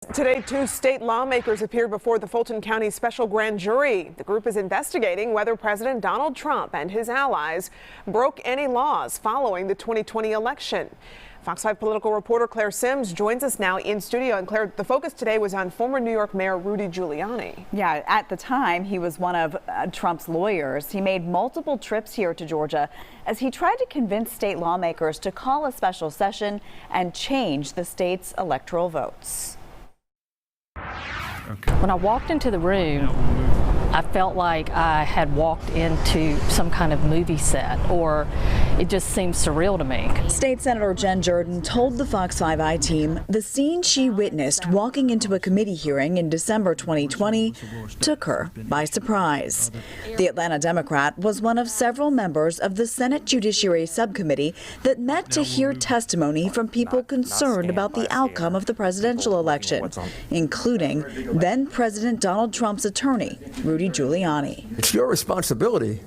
Today, two state lawmakers appeared before the Fulton County Special Grand Jury. The group is investigating whether President Donald Trump and his allies broke any laws following the 2020 election. Fox 5 political reporter Claire Sims joins us now in studio. And Claire, the focus today was on former New York Mayor Rudy Giuliani. Yeah, at the time, he was one of Trump's lawyers. He made multiple trips here to Georgia as he tried to convince state lawmakers to call a special session and change the state's electoral votes. When I walked into the room, I felt like I had walked into some kind of movie set, or it just seemed surreal to me. State Senator Jen Jordan told the Fox 5i team the scene she witnessed walking into a committee hearing in December 2020 took her by surprise. The Atlanta Democrat was one of several members of the Senate Judiciary Subcommittee that met to hear testimony from people concerned about the outcome of the presidential election, including then President Donald Trump's attorney, Rudy Giuliani. It's your responsibility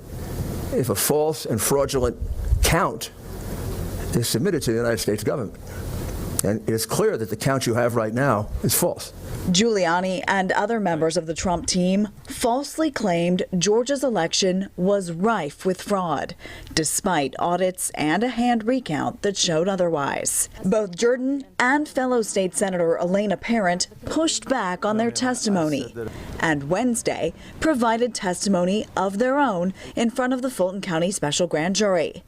if a false and fraudulent count is submitted to the United States government. And it's clear that the count you have right now is false. Giuliani and other members of the Trump team falsely claimed Georgia's election was rife with fraud, despite audits and a hand recount that showed otherwise. Both Jordan and fellow state Senator Elena Parent pushed back on their testimony, and Wednesday provided testimony of their own in front of the Fulton County Special Grand Jury.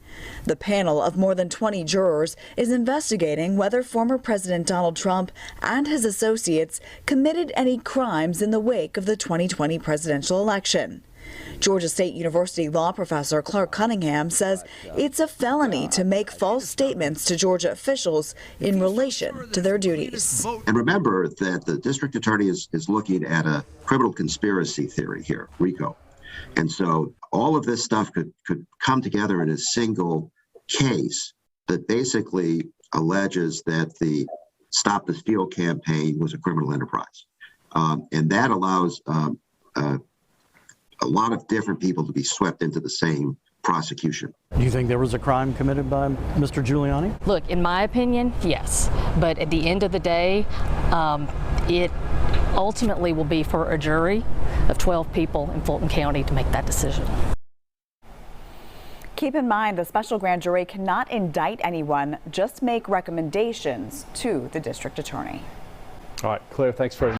The panel of more than 20 jurors is investigating whether former President Donald Trump and his associates committed any crimes in the wake of the 2020 presidential election. Georgia State University law professor Clark Cunningham says it's a felony to make false statements to Georgia officials in relation to their duties. And remember that the district attorney is looking at a criminal conspiracy theory here, RICO. And so all of this stuff could come together in a single case that basically alleges that the Stop the Steal campaign was a criminal enterprise. And that allows a lot of different people to be swept into the same prosecution. Do you think there was a crime committed by Mr. Giuliani? Look, in my opinion, yes. But at the end of the day, it ultimately will be for a jury of 12 people in Fulton County to make that decision. Keep in mind, the special grand jury cannot indict anyone, just make recommendations to the district attorney. All right, Claire, thanks very much.